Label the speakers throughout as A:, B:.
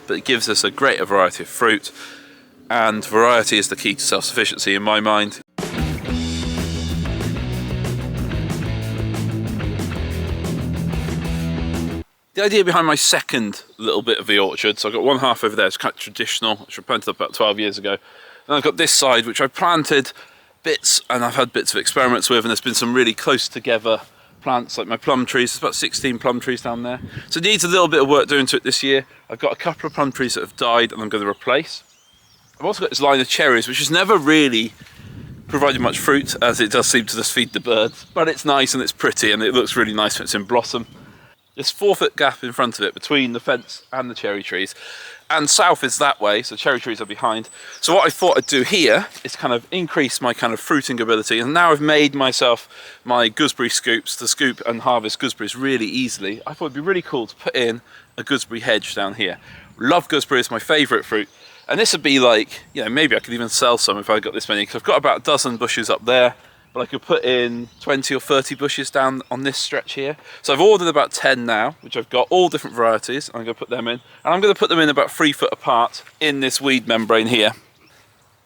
A: but it gives us a greater variety of fruit, and variety is the key to self-sufficiency in my mind. The idea behind my second little bit of the orchard, so I've got one half over there, it's kind of traditional, which I planted up about 12 years ago. And I've got this side, which I planted bits, and I've had bits of experiments with, and there's been some really close together plants, like my plum trees. There's about 16 plum trees down there. So it needs a little bit of work doing to it this year. I've got a couple of plum trees that have died, and I'm going to replace. I've also got this line of cherries, which has never really provided much fruit, as it does seem to just feed the birds. But it's nice and it's pretty, and it looks really nice when it's in blossom. This 4-foot gap in front of it between the fence and the cherry trees, and south is that way, so cherry trees are behind. So what I thought I'd do here is kind of increase my kind of fruiting ability, and now I've made myself my gooseberry scoops to scoop and harvest gooseberries really easily. I thought it'd be really cool to put in a gooseberry hedge down here. Love gooseberries, my favourite fruit, and this would be like, you know, maybe I could even sell some if I got this many, because I've got about a dozen bushes up there. But I could put in 20 or 30 bushes down on this stretch here. So I've ordered about 10 now, which I've got all different varieties. I'm going to put them in. And I'm going to put them in about 3 foot apart in this weed membrane here.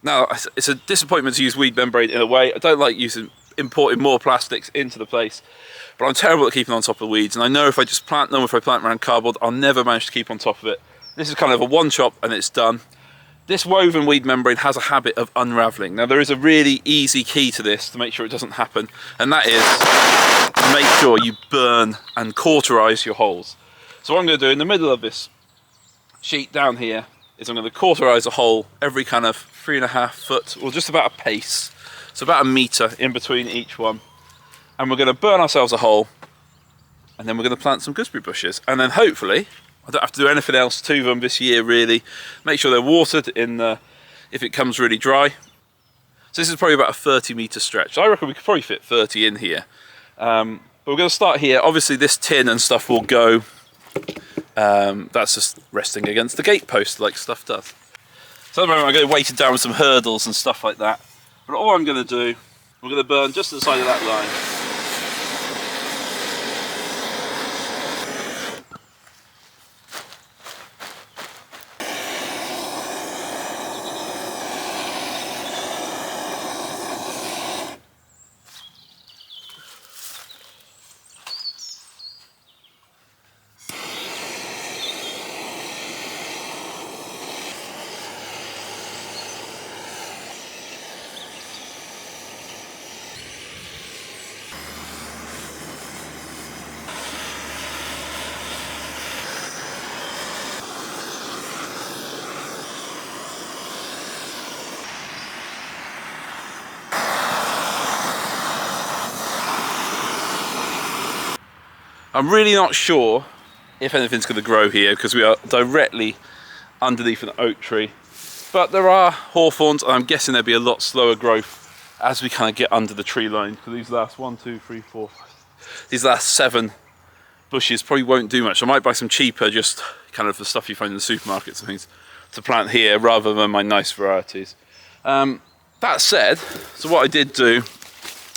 A: Now, it's a disappointment to use weed membrane in a way. I don't like importing more plastics into the place. But I'm terrible at keeping on top of weeds. And I know if I just plant them, if I plant around cardboard, I'll never manage to keep on top of it. This is kind of a one chop and it's done. This woven weed membrane has a habit of unravelling. Now there is a really easy key to this to make sure it doesn't happen, and that is to make sure you burn and cauterise your holes. So what I'm going to do in the middle of this sheet down here is I'm going to cauterise a hole every kind of 3.5 foot, or just about a pace, so about 1 metre in between each one. And we're going to burn ourselves a hole, and then we're going to plant some gooseberry bushes, and then hopefully I don't have to do anything else to them this year really. Make sure they're watered if it comes really dry. So this is probably about a 30-metre stretch. So I reckon we could probably fit 30 in here. But we're going to start here. Obviously this tin and stuff will go. That's just resting against the gate post like stuff does. So at the moment I'm going to weight it down with some hurdles and stuff like that. But all I'm going to do, we're going to burn just to the side of that line. I'm really not sure if anything's going to grow here because we are directly underneath an oak tree. But there are hawthorns, and I'm guessing there'll be a lot slower growth as we kind of get under the tree line. Because these last 1, 2, 3, 4, 5, these last 7 bushes probably won't do much. I might buy some cheaper, just kind of the stuff you find in the supermarkets and things, to plant here rather than my nice varieties. That said, so what I did do,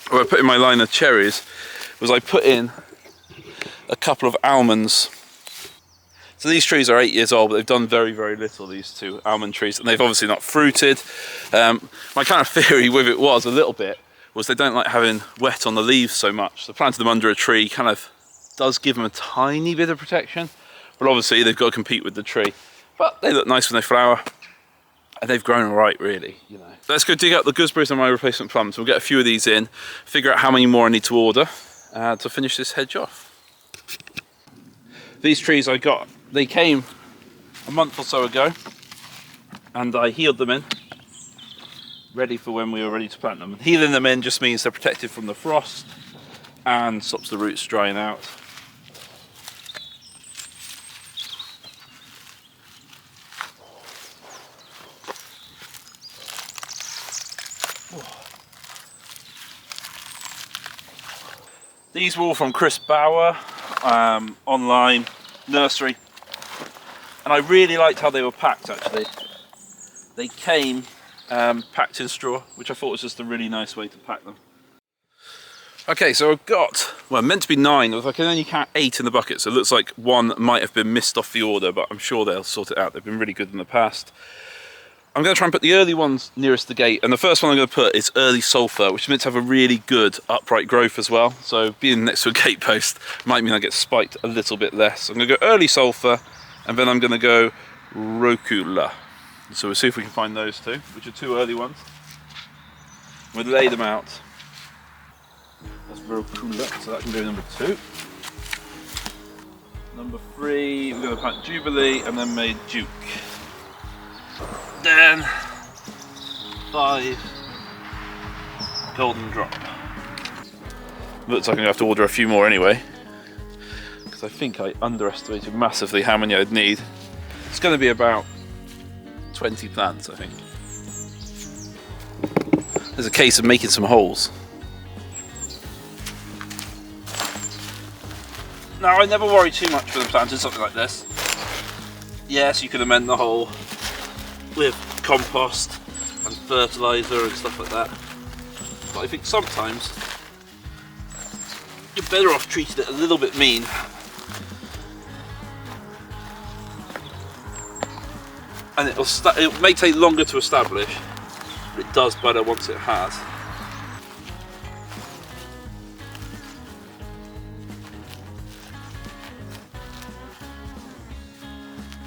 A: when I put in my line of cherries, was I put in a couple of almonds. So these trees are 8 years old, but they've done very, very little, these 2 almond trees, and they've obviously not fruited. My kind of theory with it was, a little bit, was they don't like having wet on the leaves so much. So planted them under a tree kind of does give them a tiny bit of protection, but obviously they've got to compete with the tree. But they look nice when they flower, and they've grown all right, really, you know. Let's go dig out the gooseberries and my replacement plums. We'll get a few of these in, figure out how many more I need to order to finish this hedge off. These trees I got, they came a month or so ago, and I healed them in, ready for when we were ready to plant them. And healing them in just means they're protected from the frost and stops the roots drying out. These were all from Chris Bauer, online nursery, and I really liked how they were packed actually. They came packed in straw, which I thought was just a really nice way to pack them. Okay, so I've got, well, meant to be 9, if I can only count 8 in the bucket, so it looks like one might have been missed off the order, but I'm sure they'll sort it out. They've been really good in the past. I'm going to try and put the early ones nearest the gate, and the first one I'm going to put is early sulphur, which is meant to have a really good upright growth as well. So being next to a gate post might mean I get spiked a little bit less. I'm going to go early sulphur, and then I'm going to go rocula. So we'll see if we can find those two, which are 2 early ones. We'll lay them out. That's rocula, so that can go number 2. Number 3, we're going to plant Jubilee, and then made Duke. Then 5 Golden Drop. Looks like I'm going to have to order a few more anyway, because I think I underestimated massively how many I'd need. It's going to be about 20 plants, I think. There's a case of making some holes. Now, I never worry too much for the planting something like this. Yes, you can amend the hole with compost and fertiliser and stuff like that, but I think sometimes you're better off treating it a little bit mean. And it may take longer to establish, but it does better once it has.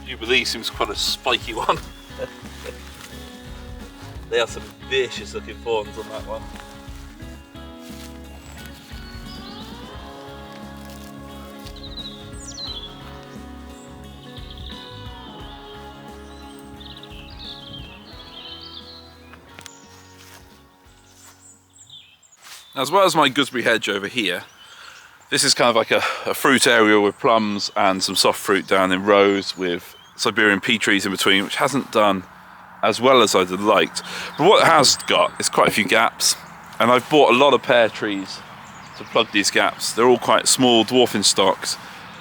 A: Jubilee seems quite a spiky one. They are some vicious looking thorns on that one. As well as my gooseberry hedge over here, this is kind of like a fruit area with plums and some soft fruit down in rows with Siberian pea trees in between, which hasn't done as well as I'd have liked. But what it has got is quite a few gaps, and I've bought a lot of pear trees to plug these gaps. They're all quite small, dwarfing stocks,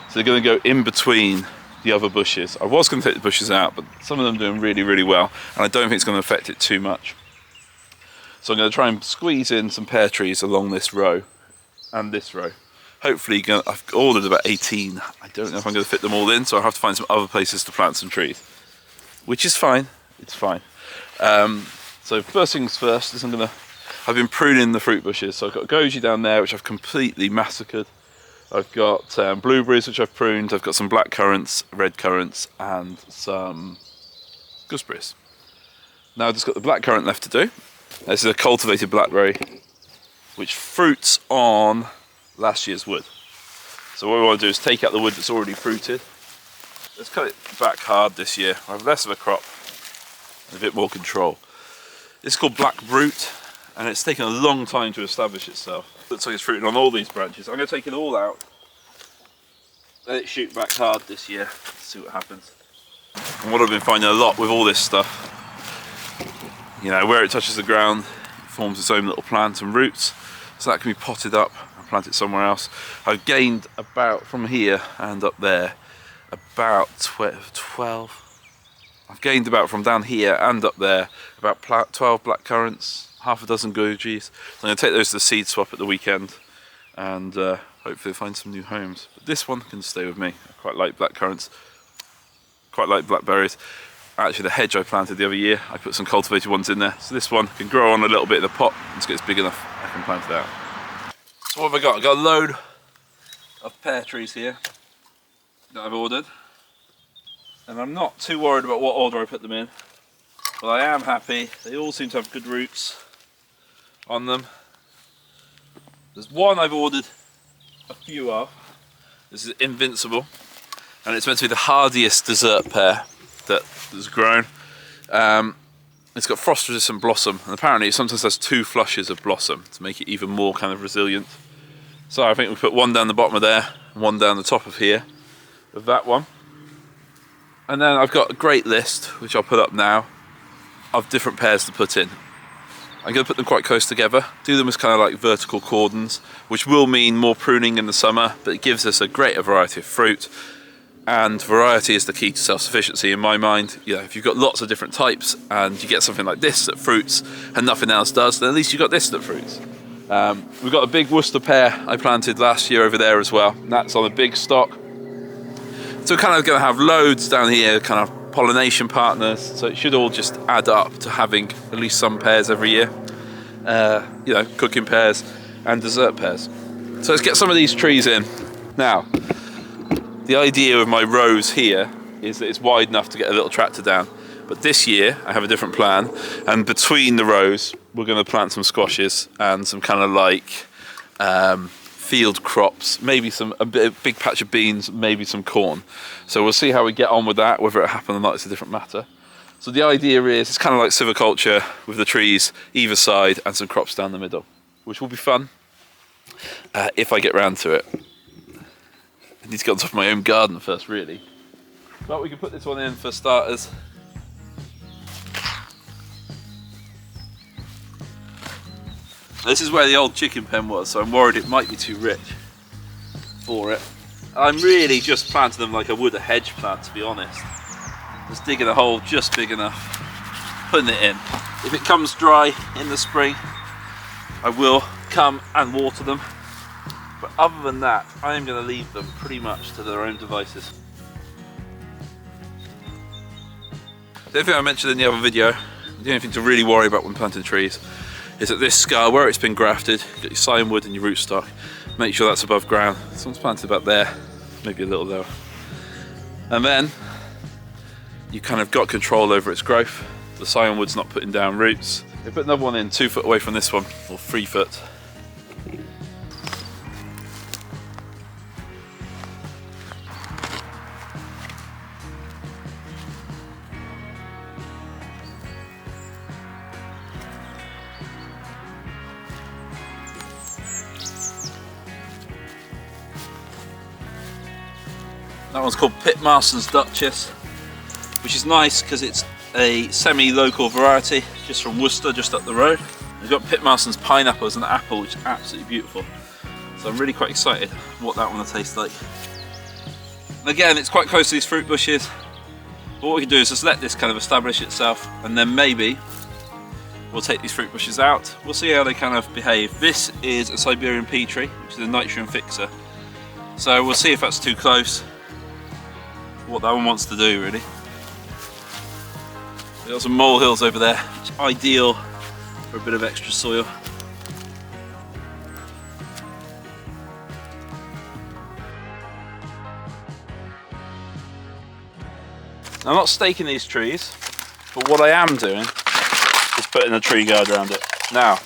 A: so they're going to go in between the other bushes. I was going to take the bushes out, but some of them are doing really, really well, and I don't think it's going to affect it too much. So I'm going to try and squeeze in some pear trees along this row and this row. Hopefully, I've ordered about 18. I don't know if I'm going to fit them all in, so I'll have to find some other places to plant some trees, which is fine. It's fine. So first things first is I've been pruning the fruit bushes. So I've got goji down there, which I've completely massacred. I've got blueberries, which I've pruned. I've got some black currants, red currants, and some gooseberries. Now I've just got the black currant left to do. This is a cultivated blackberry, which fruits on last year's wood. So what we want to do is take out the wood that's already fruited. Let's cut it back hard this year. I have less of a crop and a bit more control. This is called Black Brute, and it's taken a long time to establish itself. Looks like it's fruiting on all these branches. I'm going to take it all out, let it shoot back hard this year, see what happens. And what I've been finding a lot with all this stuff, you know, where it touches the ground, it forms its own little plant and roots, so that can be potted up and planted somewhere else. I've gained about, from here and up there, about 12. I've gained about, from down here and up there, about 12 black currants, half a dozen gojis. So I'm going to take those to the seed swap at the weekend and hopefully find some new homes. But this one can stay with me. I quite like black currants, quite like blackberries. Actually, the hedge I planted the other year, I put some cultivated ones in there. So this one can grow on a little bit in the pot. Once it gets big enough, I can plant it out. So what have I got? I've got a load of pear trees here that I've ordered. And I'm not too worried about what order I put them in. But I am happy. They all seem to have good roots on them. There's one I've ordered a few of. This is Invincible. And it's meant to be the hardiest dessert pear that has grown. It's got frost resistant blossom, and apparently it sometimes has 2 flushes of blossom to make it even more kind of resilient. So I think we put one down the bottom of there and one down the top of here of that one. And then I've got a great list, which I'll put up now, of different pears to put in. I'm going to put them quite close together, do them as kind of like vertical cordons, which will mean more pruning in the summer, but it gives us a greater variety of fruit. And variety is the key to self-sufficiency in my mind. You know, if you've got lots of different types and you get something like this that fruits and nothing else does, then at least you've got this that fruits. We've got a big Worcester pear I planted last year over there as well. That's on a big stock. So we're kind of going to have loads down here, kind of pollination partners. So it should all just add up to having at least some pears every year. You know, cooking pears and dessert pears. So let's get some of these trees in. Now, the idea of my rows here is that it's wide enough to get a little tractor down. But this year I have a different plan, and between the rows we're going to plant some squashes and some kind of like field crops, maybe a big patch of beans, maybe some corn. So we'll see how we get on with that. Whether it happens or not is a different matter. So the idea is it's kind of like silviculture with the trees either side and some crops down the middle, which will be fun if I get round to it. I need to get on top of my own garden first, really. But we can put this one in for starters. This is where the old chicken pen was, so I'm worried it might be too rich for it. I'm really just planting them like I would a hedge plant, to be honest. Just digging a hole just big enough, putting it in. If it comes dry in the spring, I will come and water them. But other than that, I am going to leave them pretty much to their own devices. The only thing I mentioned in the other video, the only thing to really worry about when planting trees, is that this scar, where it's been grafted, you've got your scion wood and your rootstock, make sure that's above ground. This one's planted about there, maybe a little lower. And then, you kind of got control over its growth. The scion wood's not putting down roots. We put another one in 2 foot away from this one, or 3 foot. That one's called Pitmarson's Duchess, which is nice because it's a semi-local variety, just from Worcester, just up the road. We've got Pitmarson's Pineapple as an apple, which is absolutely beautiful. So I'm really quite excited what that one will taste like. And again, it's quite close to these fruit bushes. But what we can do is just let this kind of establish itself, and then maybe we'll take these fruit bushes out. We'll see how they kind of behave. This is a Siberian pea tree, which is a nitrogen fixer. So we'll see if that's too close. What that one wants to do, really. We've got some molehills over there, which is ideal for a bit of extra soil. Now, I'm not staking these trees, but what I am doing is putting a tree guard around it. Now,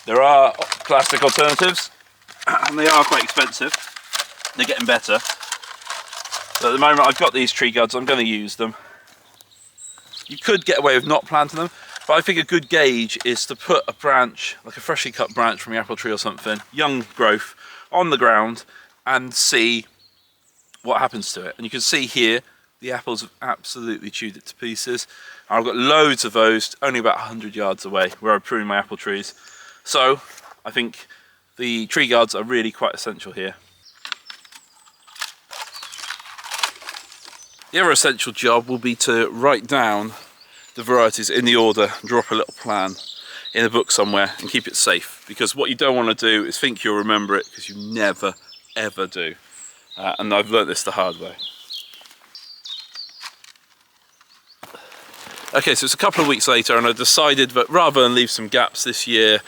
A: there are plastic alternatives, and they are quite expensive. They're getting better. But at the moment I've got these tree guards, I'm going to use them. You could get away with not planting them, but I think a good gauge is to put a branch, like a freshly cut branch from your apple tree or something, young growth, on the ground and see what happens to it. And you can see here, the apples have absolutely chewed it to pieces. And I've got loads of those, only about 100 yards away, where I prune my apple trees. So I think the tree guards are really quite essential here. The other essential job will be to write down the varieties in the order, drop a little plan in a book somewhere and keep it safe, because what you don't want to do is think you'll remember it, because you never ever do. And I've learnt this the hard way. Okay, so it's a couple of weeks later and I decided that rather than leave some gaps this year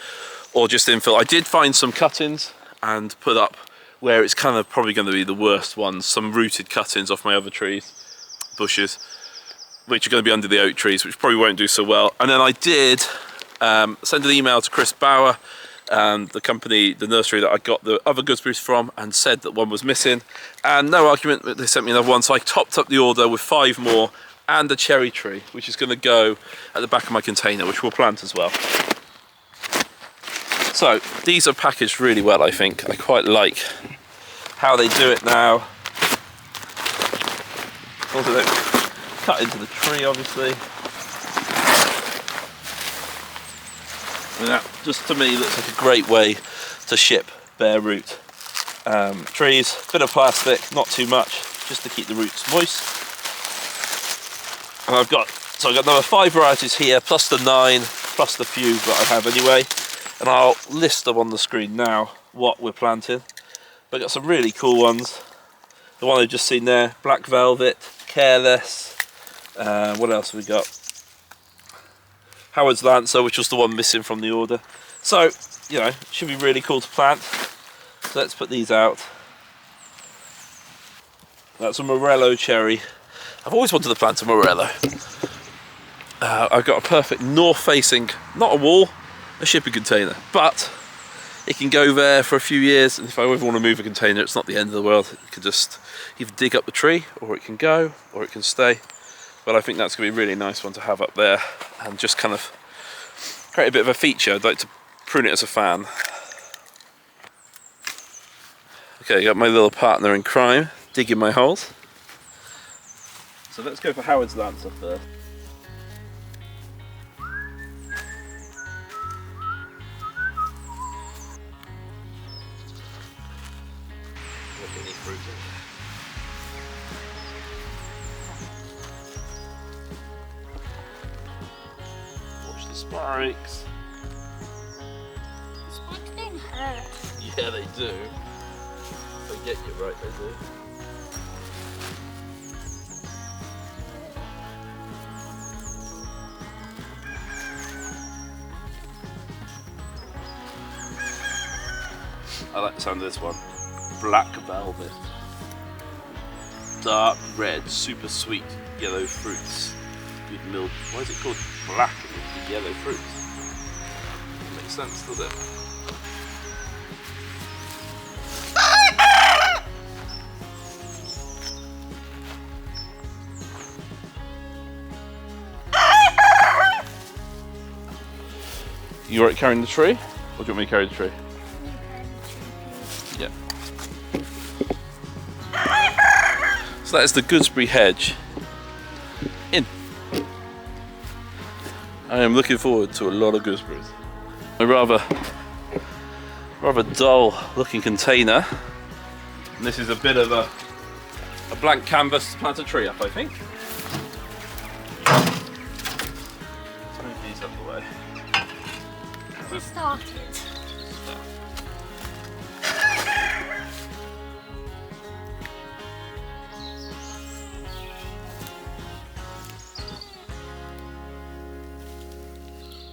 A: or just infill, I did find some cuttings and put up where it's kind of probably going to be the worst ones, some rooted cuttings off my other trees, bushes, which are going to be under the oak trees, which probably won't do so well. And then I did send an email to Chris Bauer, the company, the nursery that I got the other gooseberries from, and said that one was missing, and no argument, they sent me another one. So I topped up the order with 5 more and a cherry tree, which is going to go at the back of my container, which we'll plant as well. So these are packaged really well, I think. I quite like how they do it now. Also, they cut into the tree, obviously. And that, just to me, looks like a great way to ship bare root trees. Bit of plastic, not too much, just to keep the roots moist. And I've got another 5 varieties here, plus the 9, plus the few that I have anyway. and I'll list them on the screen now, what we're planting. But I've got some really cool ones. The one I've just seen there, Black Velvet, Careless. What else have we got? Howard's Lancer, which was the one missing from the order. So, you know, should be really cool to plant. So let's put these out. That's a Morello cherry. I've always wanted to plant a Morello. I've got a perfect north-facing, not a wall, a shipping container, but it can go there for a few years, and if I ever want to move a container, it's not the end of the world. It can just either dig up the tree, or it can go, or it can stay. But I think that's going to be a really nice one to have up there, and just kind of create a bit of a feature. I'd like to prune it as a fan. Okay, got my little partner in crime, digging my holes. So let's go for Howard's Lancer first. Watch the spikes.
B: Spikes don't hurt.
A: Yeah, they do. If they get you right, they do. I like the sound of this one. Black Velvet. Dark red, super sweet yellow fruits. Good milk. Why is it called black and yellow fruits? Doesn't make sense, does it? You alright carrying the tree? Or do you want me to carry the tree? Yeah. So that is the Gooseberry Hedge. In. I am looking forward to a lot of gooseberries. A rather dull looking container. And this is a bit of a blank canvas to plant a tree up, I think. Let's move these up the way.
B: It started.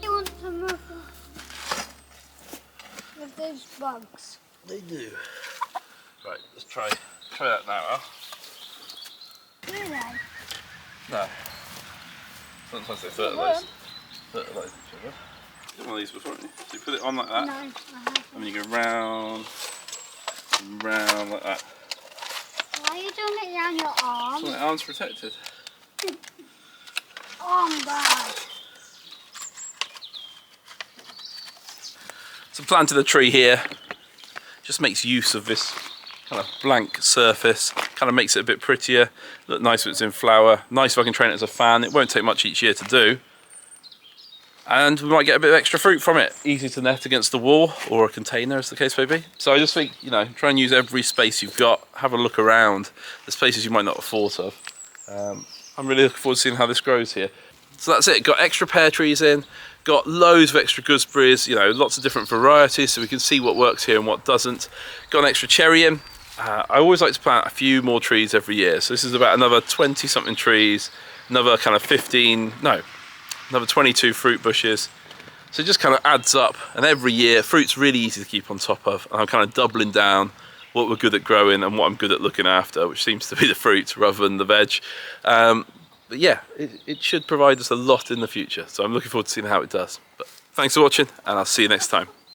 B: You want to move with those bugs?
A: They do. Right, let's try that now, Al.
B: Do they?
A: No. Sometimes they fertilise each other. Did one of these before, haven't you? So you put it on like that,
B: No, I haven't.
A: and then you go round and round like that.
B: Why are you doing it around your arm?
A: So my arm's protected.
B: Oh, I'm bad.
A: So planting a tree here just makes use of this kind of blank surface, kind of makes it a bit prettier, look nice when it's in flower, nice if I can train it as a fan. It won't take much each year to do. And we might get a bit of extra fruit from it. Easy to net against the wall or a container, as the case may be. So I just think, you know, try and use every space you've got. Have a look around. There's places you might not have thought of. I'm really looking forward to seeing how this grows here. So that's it. Got extra pear trees in. Got loads of extra gooseberries. You know, lots of different varieties, so we can see what works here and what doesn't. Got an extra cherry in. I always like to plant a few more trees every year. So this is about another 20 something trees. Another kind of 22 fruit bushes. So it just kind of adds up, and every year fruit's really easy to keep on top of, and I'm kind of doubling down what we're good at growing and what I'm good at looking after, which seems to be the fruit rather than the veg. But yeah, it should provide us a lot in the future, so I'm looking forward to seeing how it does. But thanks for watching, and I'll see you next time.